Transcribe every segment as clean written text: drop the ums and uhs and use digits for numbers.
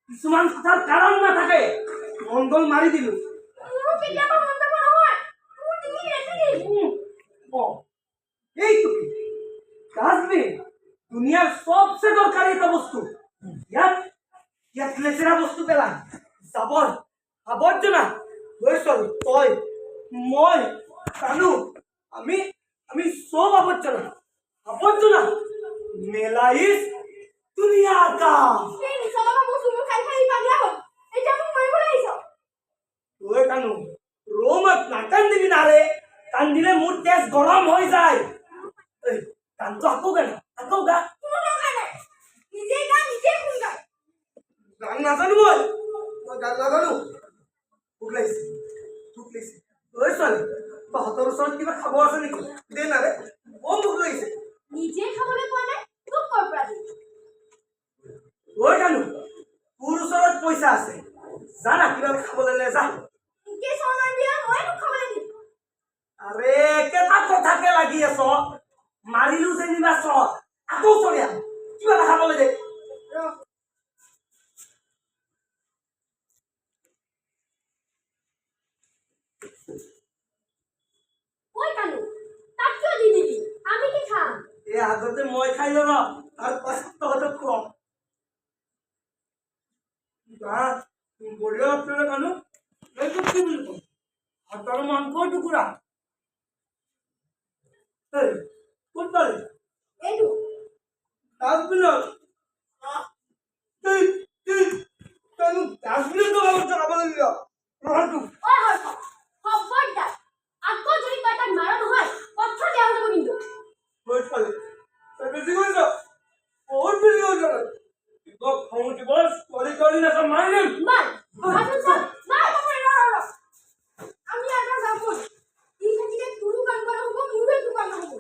কিছুমান কথাৰ কাৰণ নাথাকে মংগল মাৰি দিলো দুনিয়াৰ সবচে দৰকাৰী এটা বস্তু ইয়াত লেতেৰা বস্তু পেলাই জাবৰ আৱৰ্জনা তই মই কানু আমি সব আৱৰ্জনা মেলাইছ দুনিয়া का কানু রোমত না কান্দিবি না রে কান্দিলে মোর তেজ গরম হয়ে যায় কান্ত আকো গা গান নাজানো মই গান নাজানো ভোক লাগিছে ওই ছোৱালী তহঁতৰ ওচৰত কিবা খাব আছে নেকি দে না ৰে বৰ ভোক লাগিছে নিজে খাবলৈ পোৱা নাই তোক কৰ পৰা দিম ওই কানু তোৰ ওচৰত পইচা আছে জানা কিবা খাবলৈ লৈ যা কি সমান দিয়া মই তোক খাবলৈ দিম আরে কেটা কথাকে লাগি আছ মাৰিলো যেনিবা চ আকৌ চলিয়া কিবা খাবলৈ দে ওই কানু তাক কিয় দি দিবি আমি কি খাম আগতে মই খাই ল তাৰ পাছত তহঁতক খুৱাম বঢ়িয়া আপনাৰা কানু এইটো কি বুলি কম হাতৰ মাংসৰ টুকুৰা ক'ত পালি এইটো ডাষ্টবিনত কানু ডাষ্টবিনত খাবলৈ দিল ৰহটো ঐ হৰ্ষ খবৰদাৰ আকৌ যদি তই তাক মাৰ নহয় কথা বেয়া হৈ যাব কিন্তু বহুত পালি তই বেছি কৰিছ বহুত বেছি কৰিছ খং দিব ছোৱালী নাচা মাৰি দিম মাৰ আমি এটা যাব ই থাকিলে তোৰো কাম কৰা হ'ব মোৰো একো কাম নহ'ব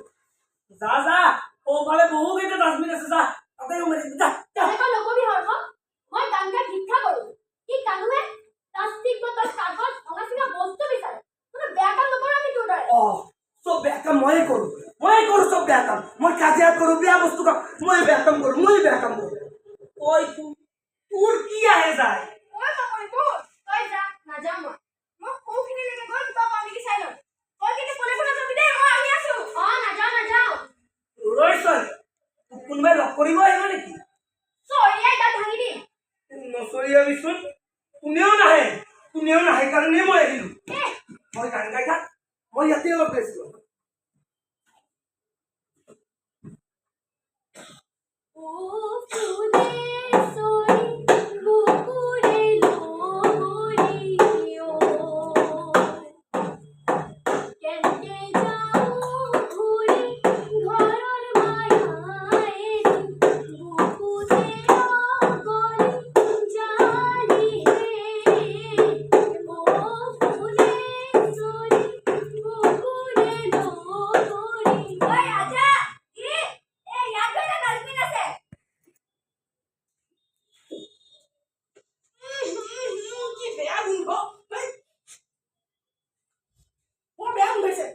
যা ওফালে বহু কেইটা ডাষ্টবিন আছে যা তাতে মাৰি যা তেনেকৈ নকবি হৰ্ষ মই গানগাত শিক্ষা কৰোঁ কি কানুহে প্লাষ্টিক বটল কাগজ ভঙা চিঙা বস্তু বিচাৰে কোনো বেয়া কাম নকৰোঁ আমি তোৰ দৰে চব বেয়া কাম ময়ে কৰোঁ মই কৰোঁ চব বেয়া কাম মই কাজিয়া কৰোঁ বেয়া বস্তু খাওঁ মই বেয়া কাম কৰোঁ ঐ তোৰ কি আহে যায় ঐ বাপৰি বল তই যা নাযাওঁ মই সৌখিনিলৈকে গৈ দুটা পাওঁ নেকি চাই লওঁ তই কিন্তু কোনে কোনে যাবি দেই মই আহি আছো নাযাওঁ ঐ ছোৱালী তোক কোনোবাই লগ কৰিব আহিব নেকি চৰিয়াই দাঁত ভাঙি দিম নচৰিয়াবিচোন কোনেও নাহে কাৰণেই মই আহিলোঁ মই গান গাই থাক মই ইয়াতে অলপ গৈছিলোঁ ও ফুলে সরি বুকুরে লোমরিও কেনকে যাও ঘুরে ঘরর মায়ায় বুকুতে গলি জালি হে ও ফুলে সরি বুকুরে লোমরি ওই আজা কি এই ইয়াত গৈ ডাস্টবিন আছে কি বেয়া গোন্ধ বৰ বেয়া গোন্ধাইছে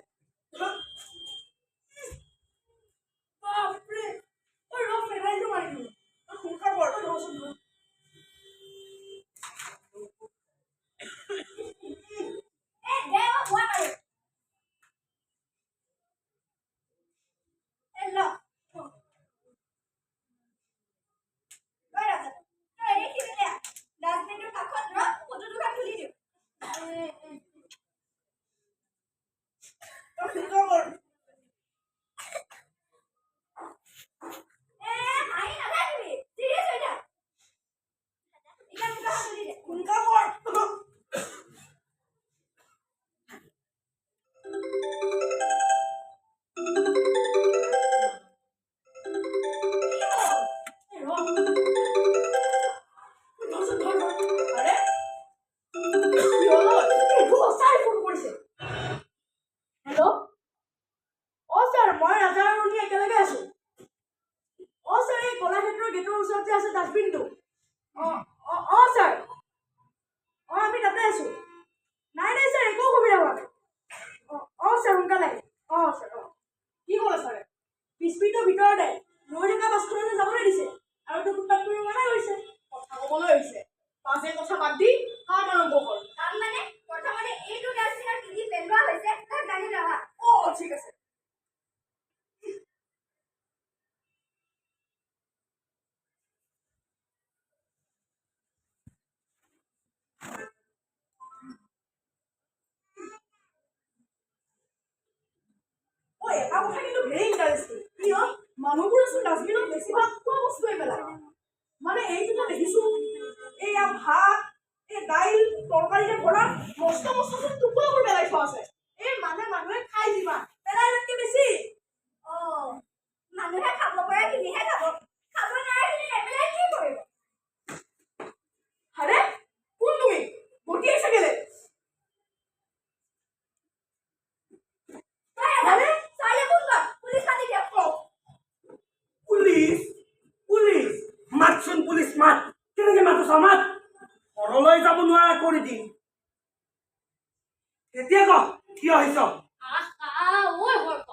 বাপৰে ঐ ৰ ফেনাইলটো মাৰি দিওঁ সোনকাল কৰ তই ধৰচোন এই দে মই মাৰো এই ল ঐ ৰাজা তই এই খিনিলে ডাস্টবিনটোৰ কাষত ৰ ফটো দুখন তুলি দিওঁ তই সোনকাল কৰ হাঁহি নাথাকিবি চিৰিয়াছ হৈ থাক এতিয়া মোৰ কাষত তুলি দে সোনকাল কৰ ভিতৰতে ৰৈ থকা বাছখনলৈ যাবলৈ দিছে আৰু তোক উৎপাত কৰিব মানা কৰিছে কথা ক'বলৈ হৈছে পাঁচে কথা বাদ দি কাম আৰম্ভ কৰ কাম মানে প্ৰথমতে এইটো ডাস্টবিনত কি পেলোৱা হৈছে তাক জানি লোৱা ঠিক আছে এটা কথা কিন্তু ভেৰি ইণ্টাৰেষ্টিং কিয় মানুহবোৰ আচোন ডাষ্টবিনত বেছিভাগ খোৱা বস্তুৱে পেলায় মানে এইটো দেখিছো এইয়া ভাত এই দাইল তৰকাৰীৰে ভৰা মস্ত টুকুৰাবোৰ পেলাই থোৱা আছে এই মানুহে খাই যিমান পেলাই তাতকে বেছি মানুহে খাব পৰাখিনিহে খাব নোৱাৰাখিনি নেপেলাই কি কৰিব আৰে কোন তুমি ভৰ্তি আহিছে কেলে পুলিচ মাতচোন পুলিচ মাত কেনেকে মাতছ মাত ঘৰলৈ যাব নোৱাৰা কৰি দিম এতিয়া ক কিয় আহিছ ঐ হৰ্ক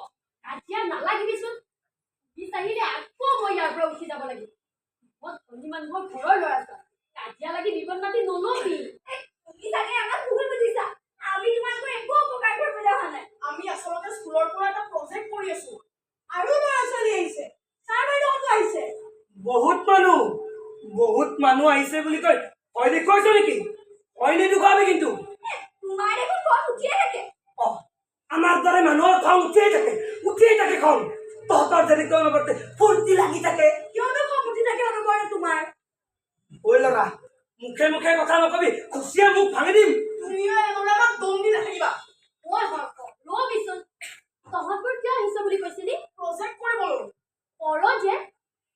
কাজিয়া নালাগিবিচোন বিচাৰিলে আকৌ মই ইয়াৰ পৰা উঠি যাব লাগিব মই ধনী মানুহৰ ঘৰৰ ল'ৰা ছোৱালী কাজিয়া লাগি বিপদ মাতি নলবি তুমি চাগে আমাক ভুল বুজিছা আমি তোমালোকৰ একো উপকাৰ কৰিবলৈ অহা নাই আমি আচলতে স্কুলৰ পৰা এটা প্ৰজেক্ট কৰি আছো আৰু ল'ৰা ছোৱালী আহিছে ছাৰ বাইদেউহঁতো আহিছে বহুত মানুহ আহিছে বুলি কয় ভয় দেখুৱাইছ নেকি ভয় নেদেখুৱাবি কিন্তু তোমাৰ দেখোন খং উঠিয়ে থাকে আমাৰ দৰে মানুহৰ খং উঠিয়ে থাকে খং তহঁতৰ যেনেকৈ অনবৰতে ফূৰ্তি লাগি থাকে কিয়নো খং উঠি থাকে অনবৰতে তোমাৰ ঐ ল'ৰা মুখে মুখে কথা নকবি খুচিয়ে মুখ ভাঙি দিম তুমিও এবাৰ আমাক দম দি নাথাকিবা ঐ হৰ্ক ৰবিচোন তহঁতবোৰ কিয় আহিছ বুলি কৈছিলি প্ৰজেক্ট কৰিবলৈ প্ৰজেক্ট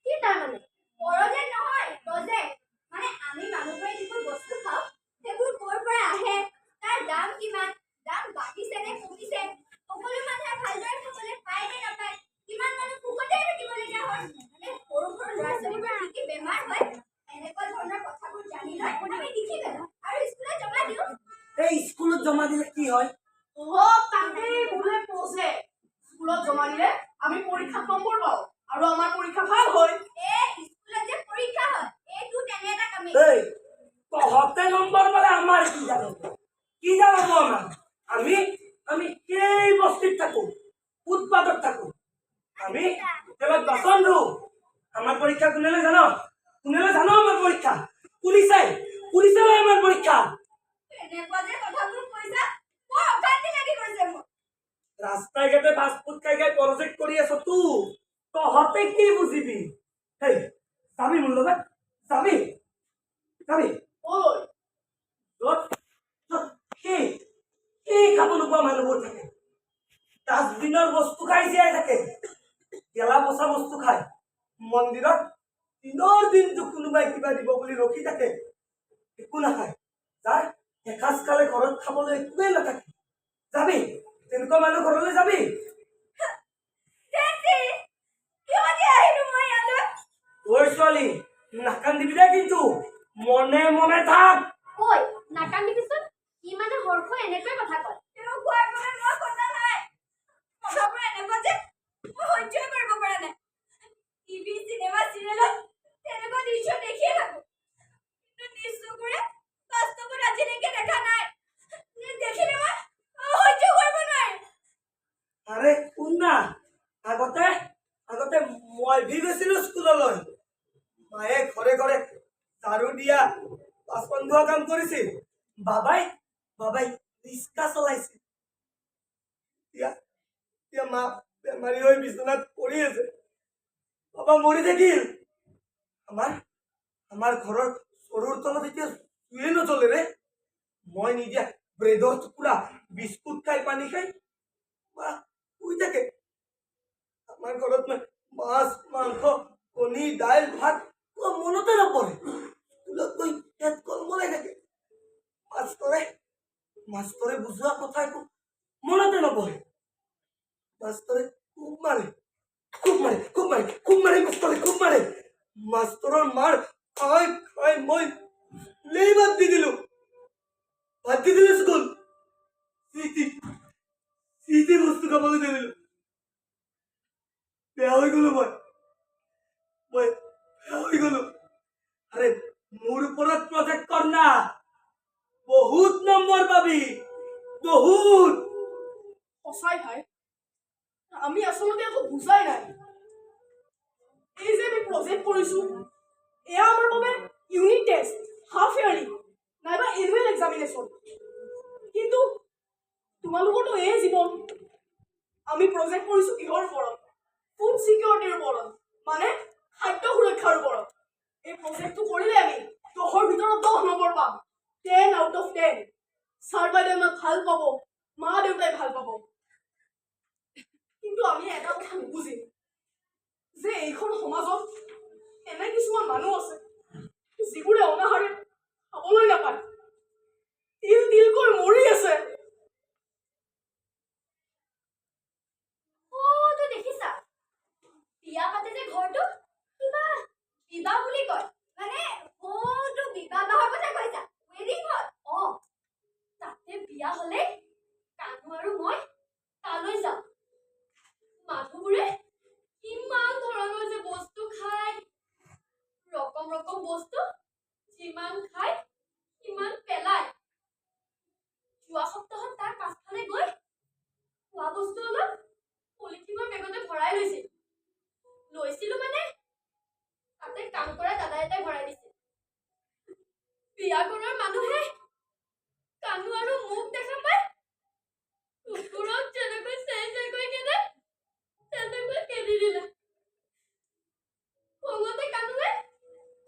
কি তাৰমানে প্ৰজেক্ট নহয় প্ৰজেক্ট মানে আমি মানুহবোৰে যিবোৰ বস্তু খাওঁ সেইবোৰ ক'ৰ পৰা আহে তাৰ দাম কিমান দাম বাঢ়িছে নে কমিছে সকলো মানুহে ভালদৰে খাবলৈ পায় নে নাপায় কিমান মানুহ ভোকতে থাকিবলগীয়া হয় মানে সৰু ল'ৰা ছোৱালীবোৰ কি বেমাৰ হয় এনেকুৱা ধৰণৰ কথাবোৰ জানি লৈ আমি লিখি পেলাওঁ আৰু স্কুলত জমা দিওঁ এই স্কুলত জমা দিলে কি হয় তাকে বোলে প্ৰজেক্ট স্কুলত জমা দিলে উৎপাদক থাকো আমি হোটেলত বাচন ধো আমার পরীক্ষা কোনে লয় জানো আমার পরীক্ষা পুলিচে লয় আমার পরীক্ষা এনেকুৱা যে কথাবোৰ কৈছা বৰ অশান্তি লাগি গৈছে মোৰ ৰাস্তায় ঘাটে ফাস্ট ফুড খাই খাই প্ৰজেক্ট কৰি আছো তহতে কি বুঝিবি হেই যাবি মোৰ লগত যাবি ঐ য'ত কি খাব নোপোৱা মানুহবোৰ থাকে ডাষ্টবিনৰ বস্তু খাই জীয়াই থাকে গেলা পচা বস্তু খায় মন্দিৰত দিনৰ দিনটো কোনোবাই কিবা দিব বুলি ৰখি থাকে একো নাখায় যাৰ এসাঁজ খালে ঘৰত খাবলৈ একোৱেই নাথাকে যাবি তেনেকুৱা মানুহ ঘৰলৈ যাবি তেন্তে কিয় যে আহিলো মই ইয়ালৈ ঐ ছোৱালী নাকান্দিবি দে কিন্তু মনে মনে থাক ঐ নাকান্দিবিচোন ই মানে হৰ্ষ এনেকৈ কথা কয় তেওঁ কোৱাৰ বাবে মই কথা নাই কথাবোৰ এনেকুৱা যে মই সহ্যই কৰিব পৰা নাই টিভি চিনেমা চিৰিয়েলত তেনেকুৱা দৃশ্য দেখিয়ে থাকো কিন্তু নিজ চকুৰে বাস্তৱত আজিলৈকে দেখা নাই দেখিলে মই সহ্য কৰিব নোৱাৰিম আৰে শুন না আগতে মই ভি গৈছিলো স্কুললৈ মায়ে ঘৰে ঘৰে ঝাৰু দিয়া বাচন ধোৱা কাম কৰিছিল বাবাই ৰিক্সা চলাইছিল এতিয়া মা বেমাৰী হৈ বিচনাত পৰি আছে বাবা মৰি থাকিল আমাৰ ঘৰৰ চৰুৰ তলত এতিয়া চুয়ে নচলে ৰে মই নিদিয়া ব্ৰেডৰ টুকুৰা বিস্কুট খাই পানী খাই মা শুই থাকে আমাৰ ঘৰত মাছ মাংস কণী দাইল ভাত মনতে নপৰে স্কুলত গৈ পেট কলমলাই থাকে মাষ্টৰে বুজোৱা কথা একো মনতে নপৰে মাষ্টৰে খুব মাৰে মাষ্টৰৰ মাৰ খাই মই বাদ দি দিলো স্কুল চিটি বস্তু খাবলৈ দি দিলো বেয়া হৈ গলো মই বেয়া হৈ গলো আরে মোৰ ওপৰত প্ৰজেক্ট কৰ না বহুত নম্বৰ পাবি বহুত সঁচাই ভাই আমি আসলে একো বুঝাই নাই এই যে আমি প্রজেক্ট কৰিছো এয়া আমাৰ বাবে ইউনিট টেষ্ট হাফ ইয়াৰলি নাইবা এনুৱেল এক্সামিনেশ্যন কিন্তু তোমালোকৰতো এই জীৱন আমি প্ৰজেক্ট কৰিছো কিহৰ ওপৰত ফুড সিকিউৰিটিৰ ওপৰত মানে খাদ্য সুৰক্ষাৰ ওপৰত এই প্ৰজেক্টটো কৰিলে আমি 10ৰ ভিতৰত 10 নম্বৰ পাম 10 আউট অফ 10 ছাৰ বাইদেৱে আমাক ভাল পাব মা দেউতাই ভাল পাব কিন্তু আমি এটা কথা নুবুজিম যে এইখন সমাজত এনে কিছুমান মানুহ আছে যিবোৰে অনাহাৰে খাবলৈ নাপায় তিলকৈ মৰি আছে তো দেখিছা বিয়া পাতে যে ঘৰটো কিবা বিবাহ বুলি কয় মানে তো বিবাহৰ কথা কৈছা ৱেডিং হল তাতে বিয়া হলে কানু আৰু মই তালৈ যাম মানুহবোৰে কিমান ধৰণৰ যে বস্তু খায় ৰকম বস্তু যিমান খায় সিমান পেলায় যোৱা সপ্তাহত তাৰ পাছফালে গৈ খোৱা বস্তু অলপ পলিথিনৰ বেগতে ভৰাই লৈছিলো মানে তাতে কাম কৰা দাদা এটাই ভৰাই দিছিল বিয়াঘৰৰ মানুহে কানু আৰু মোক দেখা পায় কুকুৰক যেনেকৈ চেকৈ কেনে তেনেকৈ কেদি দিলে খঙতে কানুৱে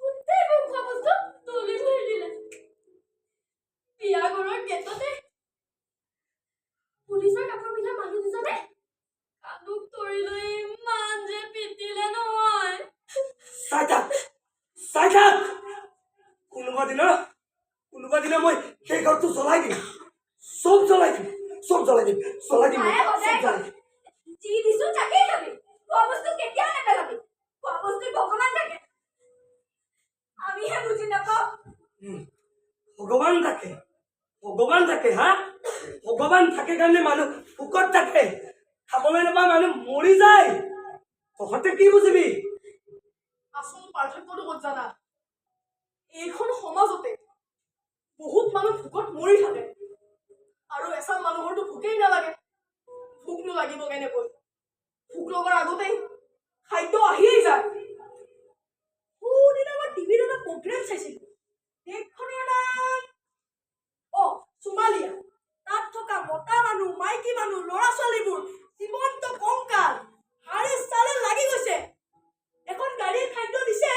গোটেইবোৰ খোৱা বস্তু তুলি থৈ দিলে বিয়াঘৰৰ গেটতে পুলিচৰ কাপোৰ পিন্ধা মানুহ দুজনে কানুক ধৰি লৈ ইমান যে পিটিলে নহয় চাই থাক কোনোবা দিনা মই সেই ঘৰটো জ্বলাই দিম চব জ্বলাই দিম যি দিছো তাকেই খাবি খোৱা বস্তু কেতিয়াও নেপেলাবি খোৱা বস্তুত ভগৱান থাকে আমিহে বুজি নাপাওঁ ভগৱান থাকে হা ভগৱান থাকে কাৰণে মানুহ ভোকত থাকে খাবলৈ নাপায় মানুহ মৰি যায় তহঁতে কি বুজিবি আচল পাৰ্থক্যটো ক'ত জানা এইখন সমাজতে বহুত মানুহ ভোকত মৰি থাকে আৰু এচাম মানুহৰতো ভোকেই নালাগে ভোকনো লাগিব কেনেকৈ লগাৰ আগতেই খাদ্য আহিয়েই যায় সৌদিনা মই টিভিত এটা প্ৰগ্ৰেম চাইছিলোঁ দেশখনৰ নাম সোমালিয়া তাত থকা মতা মানুহ মাইকী মানুহ ল'ৰা ছোৱালীবোৰ জীৱন্ত কংকাল হাড়ে চালে লাগি গৈছে এখন গাড়ীৰ খাদ্য দিছে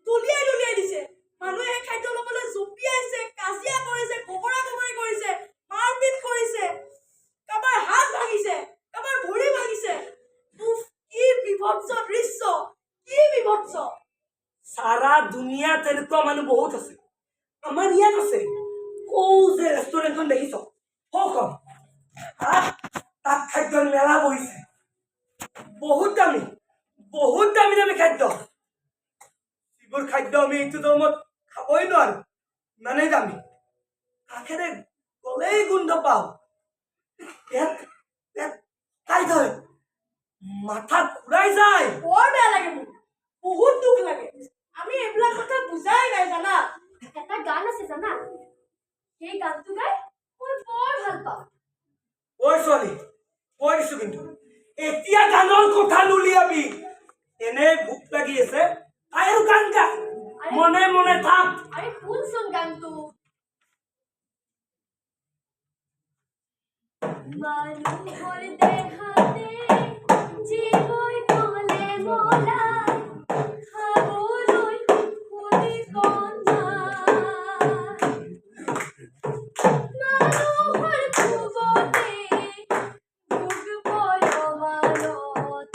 দলিয়াই দিছে মানুহে সেই খাদ্য ল'বলৈ জঁপিয়াইছে কাজিয়া কৰিছে খবৰা খবৰি কৰিছে মাৰপিট কৰিছে কাৰোবাৰ হাত ভাঙিছে কাৰোবাৰ ভৰি ভাঙিছে উফ কি বিভৎস দৃশ্য কি বিভৎস সাৰা দুনিয়া তেনেকুৱা মানুহ বহুত আছে আমাৰ ইয়াত আছে কৌ যে ৰেষ্টুৰেণ্টখন দেখিছ সখন তাত খাদ্যৰ মেলা বহিছে বহুত দামী দামী খাদ্য যিবোৰ খাদ্য আমি এইটো দামত খাবই নোৱাৰো ইমানেই দামী কাষেৰে গলেই গোন্ধ পাওঁ তাই ধৰে মাথা ঘূৰাই যায় বৰ বেয়া লাগে মোৰ বহুত দুখ লাগে আমি এইবিলাক কথা বুজাই নাই জানা এটা গান আছে জানা সেই গানটো গাই মই বৰ ভাল পাওঁ ঐ ছোৱালী কৈ দিছো কিন্তু এতিয়া গানৰ কথা নুলিয়াবি এনে ভোক লাগি আছে আৰু গান গা মনে মনে থাক আৰে শুনচোন গানটো মানুহৰ দেহাতে জীৱই কলে মলাই খাবলৈ খুলি কন্দা মানুহৰ খুবতে ভোগ পৰমানত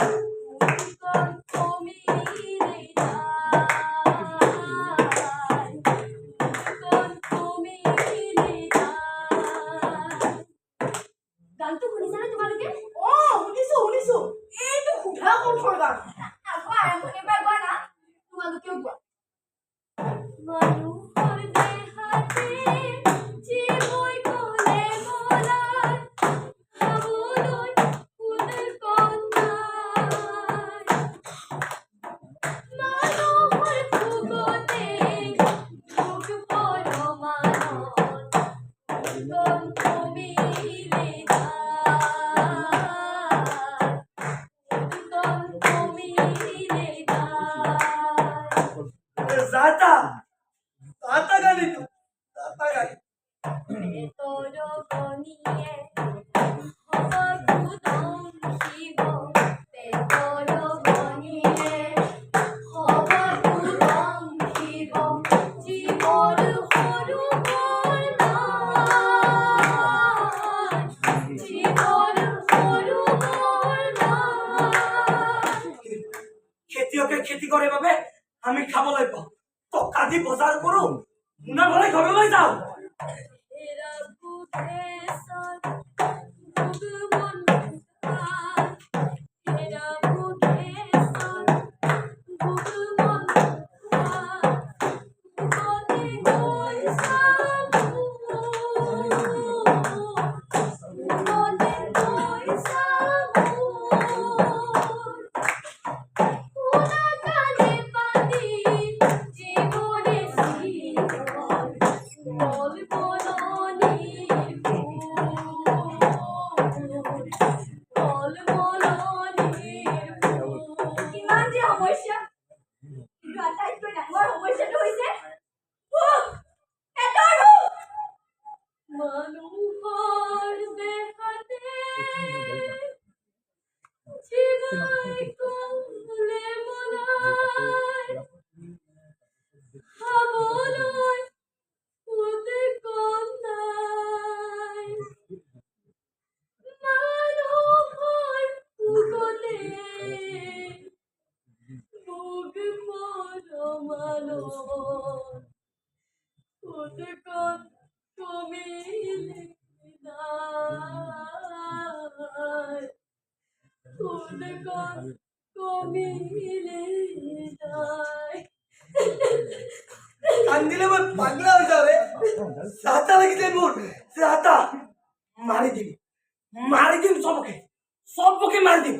ভোগৰ কমিলে গানটো শুনিছানে তোমালোকে শুনিছো এইটো সুধা কণ্ঠৰ গান আকৌ আৰম্ভণিৰ পৰা গোৱা না তোমালোকেও গোৱা মানুহৰ দেহাতে জীৱই কলে মলাই খাবলৈ কোনে কন্দাই মানুহৰ ভোগতে ভোগ পৰমানত ভোগৰ কমিলে जाता जाता गाणी तू जाता गाणी তোর বনিয়ে হবুদম শিব তোর বনিয়ে হবুদম শিব জীবর হরু জীবর হরু খেতিয়কে খেতি কৰে বাবে আমি খাবলৈ পাওঁ টকা দি বজাৰ কৰো মুনা ঘৰে ঘৰলৈ যাওঁ এরা বুকেশন ভগবান এরা বুকেশন ভগবান কোতে কই সামু কোতে কই সামু উনা কানে পাতি জীবনে জীবন বল বলনির বল বলনির কিমান যে সমস্যা কিন্তু আটাইতকৈ ডাঙৰ সমস্যাটো হৈছে ভোক পেটৰ ভোক মানুহৰ দেহাতে জীৱই কলে মলাই খাবলৈ কোতে কন্দাই মানুহৰ ভোগতে ভোগ পৰমানত কোতে কমিলে নাই কোতে কমিলে নাই কান্দিলে মই পাগলা হৈ যাওঁ ৰে যাতা লাগিছে মোৰ যাতা মাৰি দিম সবকে মাৰি দিম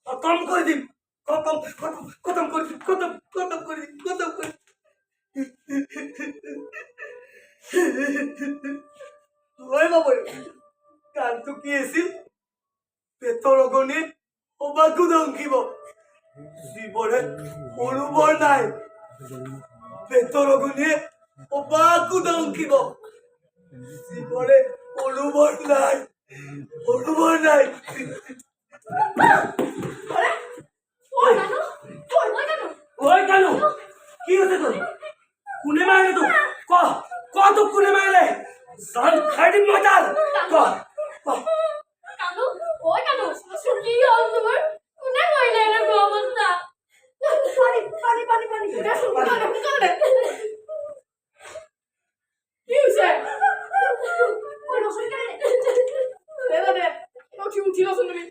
খতম কৰি দিম খতম কৰি দিম হয় বাবু গানটো কি আছিল পেটৰ অগণিত অবাকো দংকিব জীৱনে অনুবৰ নাই পেটৰ অগ্নিয়ে অবাকো দংকিব জীৱনে অনুবৰ নাই আৰে ওই কানু ঐ কানু কি হৈছে তোৰ কোনে মাৰিলে তোক ক তোক কোনে মাৰিলে জান খাই দিম মই তাৰ ক কানু ওই কানু কি হল তোমার কোনে কইলে এরকম অবস্থা পানি দেখো কানে কি হইছে ওই রসুন কানে দে কি উঠিল তুমি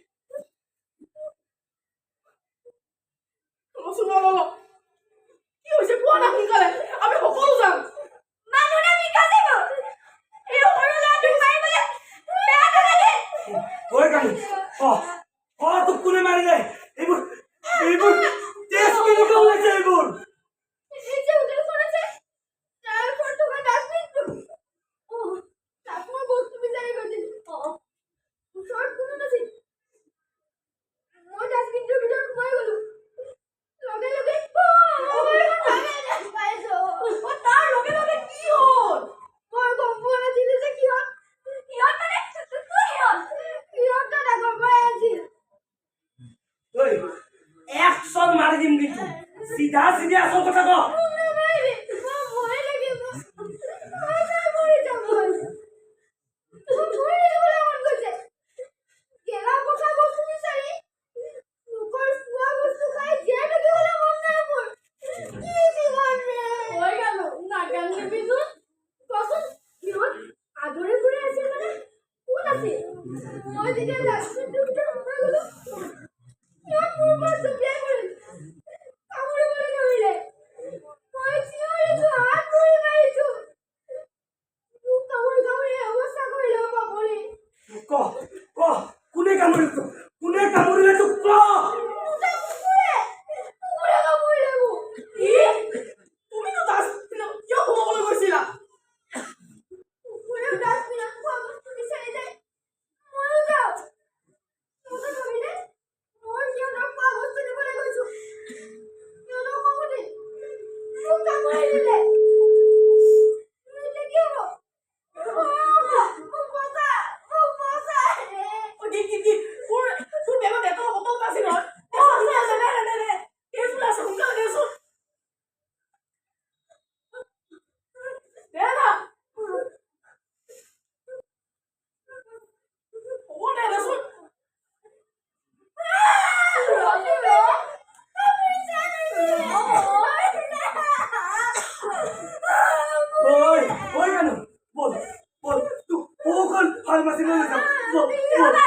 রসুন লো কি হইছে কোৱা না সোনকালে আমি সকলো যাম মানুহে বিকা দিব এই সৰু ল'ৰাটো মাৰিবলে বেয়া নালাগে ঐ কানু তোক কোনে মাৰিলে এইবোৰ তেজ কেনেকৈ ওলাইছে এইবোৰ এই যে হোটেল কৰেছে তাৰপৰ তোমাৰ ডাস্টবিন ও তাৰপৰ বস্তু বিচাৰি গেছে শৰ্ট কোনো নাছি মই ডাস্টবিনটোৰ ভিতৰত সোমাই গলো লগে লগে পাইছো তাৰ লগে কি হ'ল মই গম পোৱা নাছিলো যে সিহঁত মানে সিহঁত ডাঙৰ পাই আছিল ঐ একশন মাৰি দিম কিন্তু চিধা আচল কথা ক কোনে কামুৰিলে তোক ক তুমিতো ডাষ্টবিনত কিয় সোমাবলৈ গৈছিলা তোৰ বেগত এটা বটল আছিল এই ফুল আছে সোনকালে দেচোন দে না হ'ব দে দেচোন ঐ কানু বল তোক কোন ফাৰ্মাচীলৈ লৈ যাম বল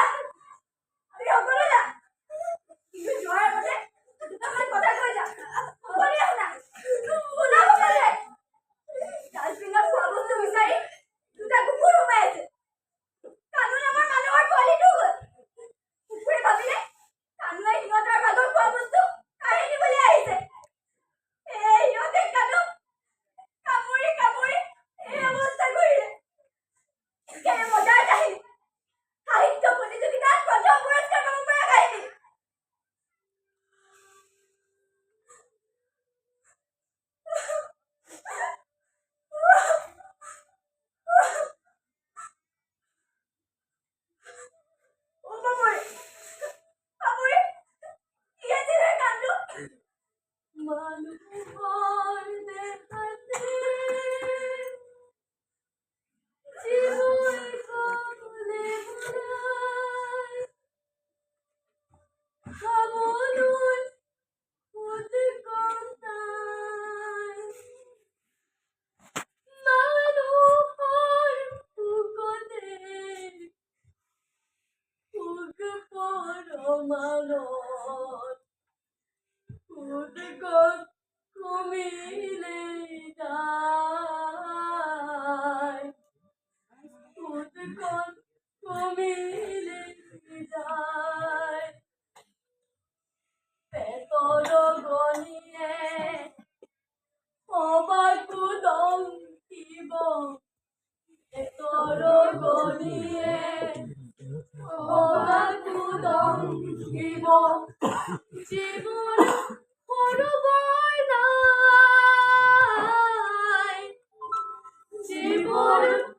Give Lord.